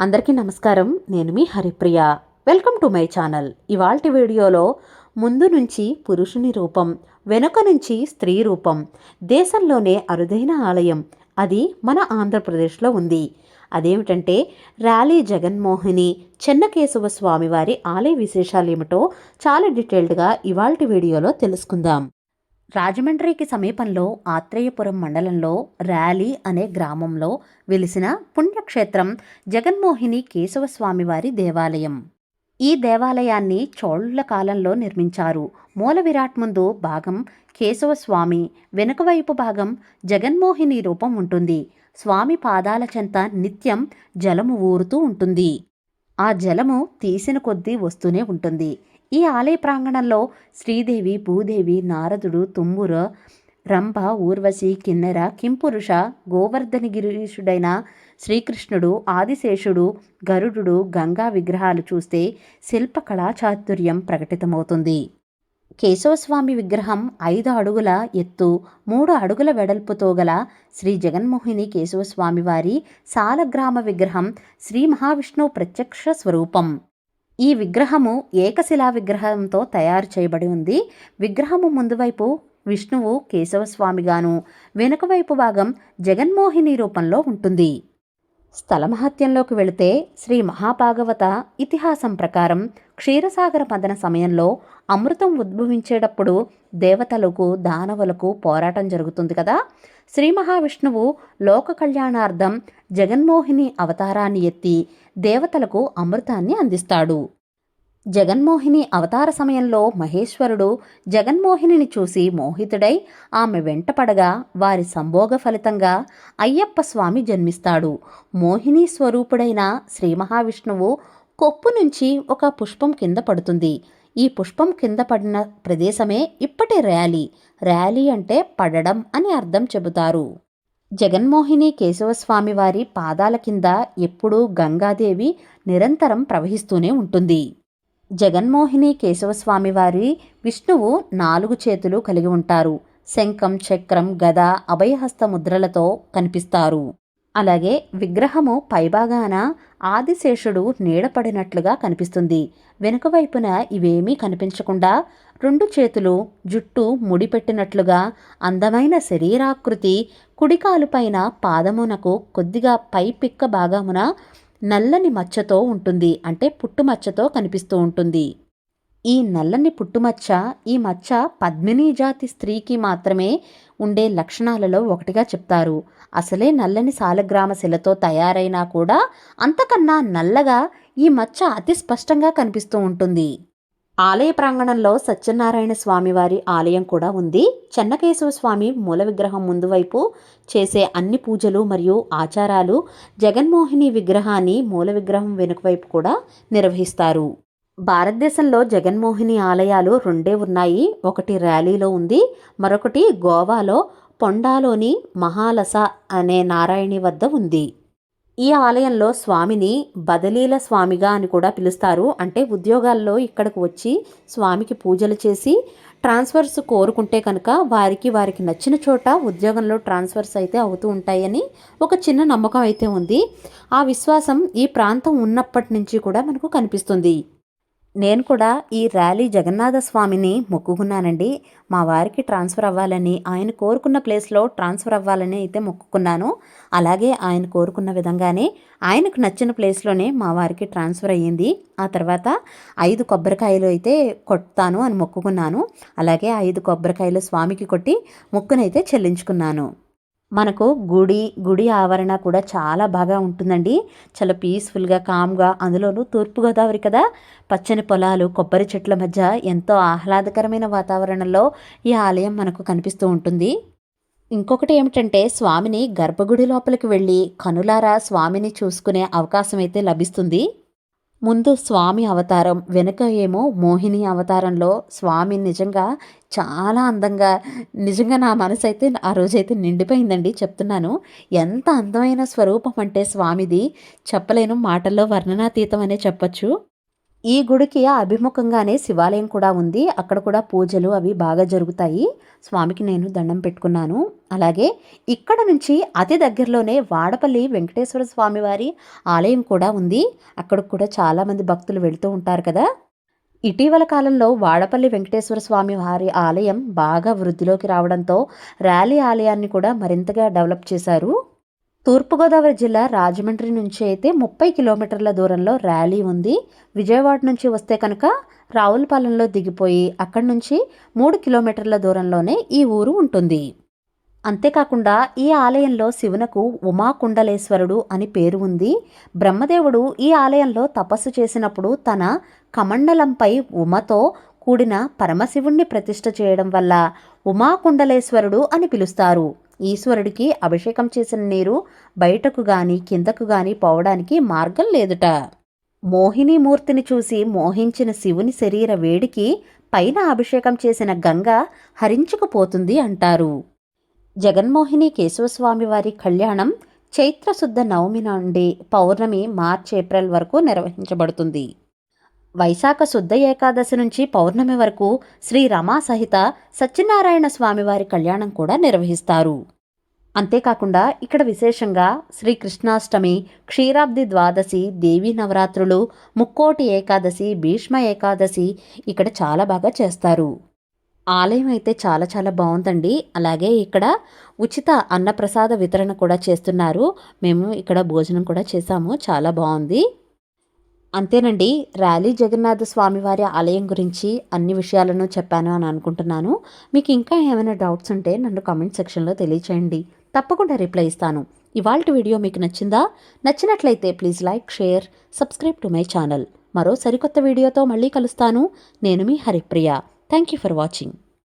అందరికీ నమస్కారం. నేను మీ Haripriya. Welcome to my channel. ఇవాల్టి వీడియోలో ముందు నుంచి పురుషుని రూపం, వెనుక నుంచి స్త్రీ రూపం, దేశంలోనే అరుదైన ఆలయం, అది మన ఆంధ్రప్రదేశ్లో ఉంది. అదేమిటంటే ర్యాలీ జగన్మోహిని చెన్నకేశవ స్వామివారి ఆలయ విశేషాలు ఏమిటో చాలా డీటెయిల్డ్గా ఇవాల్టి వీడియోలో తెలుసుకుందాం. రాజమండ్రికి సమీపంలో ఆత్రేయపురం మండలంలో ర్యాలీ అనే గ్రామంలో వెలిసిన పుణ్యక్షేత్రం జగన్మోహిని కేశవస్వామివారి దేవాలయం. ఈ దేవాలయాన్ని చోళుల కాలంలో నిర్మించారు. మూల విరాట్ ముందు భాగం కేశవస్వామి, వెనుకవైపు భాగం జగన్మోహిని రూపం ఉంటుంది. స్వామి పాదాల చెంత నిత్యం జలము ఊరుతూ ఉంటుంది. ఆ జలము తీసిన కొద్దీ వస్తూనే ఉంటుంది. ఈ ఆలయ ప్రాంగణంలో శ్రీదేవి, భూదేవి, నారదుడు, తుమ్ముర, రంభ, ఊర్వశి, కిన్నెర, కింపురుష, గోవర్ధనగిరీషుడైన శ్రీకృష్ణుడు, ఆదిశేషుడు, గరుడు, గంగా విగ్రహాలు చూస్తే శిల్పకళా చాతుర్యం ప్రకటితమవుతుంది. కేశవస్వామి విగ్రహం 5 అడుగుల ఎత్తు, 3 అడుగుల వెడల్పుతో గల శ్రీ జగన్మోహిని కేశవస్వామి వారి సాలగ్రామ విగ్రహం శ్రీ మహావిష్ణువు ప్రత్యక్ష స్వరూపం. ఈ విగ్రహము ఏకశిలా విగ్రహంతో తయారు చేయబడి ఉంది. విగ్రహము ముందు వైపు విష్ణువు కేశవస్వామిగాను, వెనుక వైపు భాగం జగన్మోహిని రూపంలో ఉంటుంది. స్థల మహత్యంలోకి వెళితే శ్రీ మహాభాగవత ఇతిహాసం ప్రకారం క్షీరసాగర మదన సమయంలో అమృతం ఉద్భవించేటప్పుడు దేవతలకు, దానవులకు పోరాటం జరుగుతుంది కదా. శ్రీ మహావిష్ణువు లోక కళ్యాణార్థం జగన్మోహిని అవతారాన్ని ఎత్తి దేవతలకు అమృతాన్ని అందిస్తాడు. జగన్మోహిని అవతార సమయంలో మహేశ్వరుడు జగన్మోహినిని చూసి మోహితుడై ఆమె వెంటపడగా వారి సంభోగ ఫలితంగా అయ్యప్ప స్వామి జన్మిస్తాడు. మోహిని స్వరూపుడైన శ్రీ మహావిష్ణువు కొప్పు నుంచి ఒక పుష్పం కింద పడుతుంది. ఈ పుష్పం కింద పడిన ప్రదేశమే ఇప్పటి ర్యాలీ. ర్యాలీ అంటే పడడం అని అర్థం చెబుతారు. జగన్మోహిని కేశవస్వామి వారి పాదాల కింద ఎప్పుడూ గంగాదేవి నిరంతరం ప్రవహిస్తూనే ఉంటుంది. జగన్మోహిని కేశవస్వామి వారి విష్ణువు 4 చేతులు కలిగి ఉంటారు. శంఖం, చక్రం, గద, అభయహస్త ముద్రలతో కనిపిస్తారు. అలాగే విగ్రహము పైభాగాన ఆదిశేషుడు నీడపడినట్లుగా కనిపిస్తుంది. వెనుక వైపున ఇవేమీ కనిపించకుండా 2 చేతులు జుట్టు ముడిపెట్టినట్లుగా అందమైన శరీరాకృతి, కుడికాలుపైన పాదమునకు కొద్దిగా పై పిక్క భాగమున నల్లని మచ్చతో ఉంటుంది. అంటే పుట్టుమచ్చతో కనిపిస్తూ ఉంటుంది. ఈ నల్లని పుట్టుమచ్చ, ఈ మచ్చ పద్మినీ జాతి స్త్రీకి మాత్రమే ఉండే లక్షణాలలో ఒకటిగా చెప్తారు. అసలే నల్లని సాలగ్రామ శిలతో తయారైనా కూడా అంతకన్నా నల్లగా ఈ మచ్చ అతి స్పష్టంగా కనిపిస్తూ ఉంటుంది. ఆలయ ప్రాంగణంలో సత్యనారాయణ స్వామివారి ఆలయం కూడా ఉంది. చెన్నకేశవ స్వామి మూల విగ్రహం ముందు వైపు చేసే అన్ని పూజలు మరియు ఆచారాలు జగన్మోహిని విగ్రహాన్ని మూల విగ్రహం వెనుక వైపు కూడా నిర్వహిస్తారు. భారతదేశంలో జగన్మోహిని ఆలయాలు 2 ఉన్నాయి. ఒకటి ర్యాలీలో ఉంది, మరొకటి గోవాలో పొండాలోని మహాలస అనే నారాయణి వద్ద ఉంది. ఈ ఆలయంలో స్వామిని బదలీల స్వామిగా అని కూడా పిలుస్తారు. అంటే ఉద్యోగాల్లో ఇక్కడికి వచ్చి స్వామికి పూజలు చేసి ట్రాన్స్ఫర్స్ కోరుకుంటే కనుక వారికి నచ్చిన చోట ఉద్యోగంలో ట్రాన్స్ఫర్స్ అయితే అవుతూ ఉంటాయని ఒక చిన్న నమ్మకం అయితే ఉంది. ఆ విశ్వాసం ఈ ప్రాంతం ఉన్నప్పటి నుంచి కూడా మనకు కనిపిస్తుంది. నేను కూడా ఈ ర్యాలీ జగన్నాథ స్వామిని మొక్కుకున్నానండి. మా వారికి ట్రాన్స్ఫర్ అవ్వాలని, ఆయన కోరుకున్న ప్లేస్లో ట్రాన్స్ఫర్ అవ్వాలని అయితే మొక్కుకున్నాను. అలాగే ఆయన కోరుకున్న విధంగానే ఆయనకు నచ్చిన ప్లేస్లోనే మా వారికి ట్రాన్స్ఫర్ అయ్యింది. ఆ తర్వాత 5 కొబ్బరికాయలు అయితే కొడతాను అని మొక్కుకున్నాను. అలాగే 5 కొబ్బరికాయలు స్వామికి కొట్టి మొక్కునైతే చెల్లించుకున్నాను. మనకు గుడి ఆవరణ కూడా చాలా బాగా ఉంటుందండి. చాలా పీస్ఫుల్గా, కామ్గా, అందులోనూ తూర్పుగోదావరి కదా, పచ్చని పొలాలు, కొబ్బరి చెట్ల మధ్య ఎంతో ఆహ్లాదకరమైన వాతావరణంలో ఈ ఆలయం మనకు కనిపిస్తూ ఉంటుంది. ఇంకొకటి ఏమిటంటే స్వామిని గర్భగుడి లోపలికి వెళ్ళి కనులారా స్వామిని చూసుకునే అవకాశం అయితే లభిస్తుంది. ముందు స్వామి అవతారం, వెనుక ఏమో మోహిని అవతారంలో స్వామి నిజంగా చాలా అందంగా, నిజంగా నా మనసు అయితే ఆ రోజైతే నిండిపోయిందండి. చెప్తున్నాను, ఎంత అందమైన స్వరూపం అంటే స్వామిది చెప్పలేను, మాటల్లో వర్ణనాతీతం అనే చెప్పచ్చు. ఈ గుడికి అభిముఖంగానే శివాలయం కూడా ఉంది. అక్కడ కూడా పూజలు అవి బాగా జరుగుతాయి. స్వామికి నేను దండం పెట్టుకున్నాను. అలాగే ఇక్కడ నుంచి అతి దగ్గరలోనే వాడపల్లి వెంకటేశ్వర స్వామి వారి ఆలయం కూడా ఉంది. అక్కడికి కూడా చాలామంది భక్తులు వెళుతూ ఉంటారు కదా. ఇటీవల కాలంలో వాడపల్లి వెంకటేశ్వర స్వామి వారి ఆలయం బాగా వృద్ధిలోకి రావడంతో ర్యాలీ ఆలయాన్ని కూడా మరింతగా డెవలప్ చేశారు. తూర్పుగోదావరి జిల్లా రాజమండ్రి నుంచి అయితే 30 కిలోమీటర్ల దూరంలో ర్యాలీ ఉంది. విజయవాడ నుంచి వస్తే కనుక రావులపాలెంలో దిగిపోయి అక్కడి నుంచి 3 కిలోమీటర్ల దూరంలోనే ఈ ఊరు ఉంటుంది. అంతేకాకుండా ఈ ఆలయంలో శివునకు ఉమాకుండలేశ్వరుడు అని పేరు ఉంది. బ్రహ్మదేవుడు ఈ ఆలయంలో తపస్సు చేసినప్పుడు తన కమండలంపై ఉమతో కూడిన పరమశివుణ్ణి ప్రతిష్ఠ చేయడం వల్ల ఉమాకుండలేశ్వరుడు అని పిలుస్తారు. ఈశ్వరుడికి అభిషేకం చేసిన నీరు బయటకు గాని కిందకు గాని పోవడానికి మార్గం లేదుట. మోహినీమూర్తిని చూసి మోహించిన శివుని శరీర వేడికి పైన అభిషేకం చేసిన గంగ హరించుకుపోతుంది అంటారు. జగన్మోహిని కేశవస్వామి వారి కళ్యాణం చైత్రశుద్ధ నవమి నుండి పౌర్ణమి మార్చి-ఏప్రిల్ వరకు నిర్వహించబడుతుంది. వైశాఖ శుద్ధ ఏకాదశి నుంచి పౌర్ణమి వరకు శ్రీ రమా సహిత సత్యనారాయణ స్వామివారి కళ్యాణం కూడా నిర్వహిస్తారు. అంతేకాకుండా ఇక్కడ విశేషంగా శ్రీకృష్ణాష్టమి, క్షీరాబ్ది ద్వాదశి, దేవీ నవరాత్రులు, ముక్కోటి ఏకాదశి, భీష్మ ఏకాదశి ఇక్కడ చాలా బాగా చేస్తారు. ఆలయం అయితే చాలా చాలా బాగుందండి. అలాగే ఇక్కడ ఉచిత అన్నప్రసాద వితరణ కూడా చేస్తున్నారు. మేము ఇక్కడ భోజనం కూడా చేశాము, చాలా బాగుంది. అంతేనండి, ర్యాలీ జగన్నాథ స్వామివారి ఆలయం గురించి అన్ని విషయాలను చెప్పాను అని అనుకుంటున్నాను. మీకు ఇంకా ఏమైనా డౌట్స్ ఉంటే నన్ను కామెంట్ సెక్షన్లో తెలియచేయండి, తప్పకుండా రిప్లై ఇస్తాను. ఇవాల్టి వీడియో మీకు నచ్చిందా? నచ్చినట్లయితే please like, share, subscribe to my channel. మరో సరికొత్త వీడియోతో మళ్ళీ కలుస్తాను. నేను మీ Haripriya. Thank you for watching.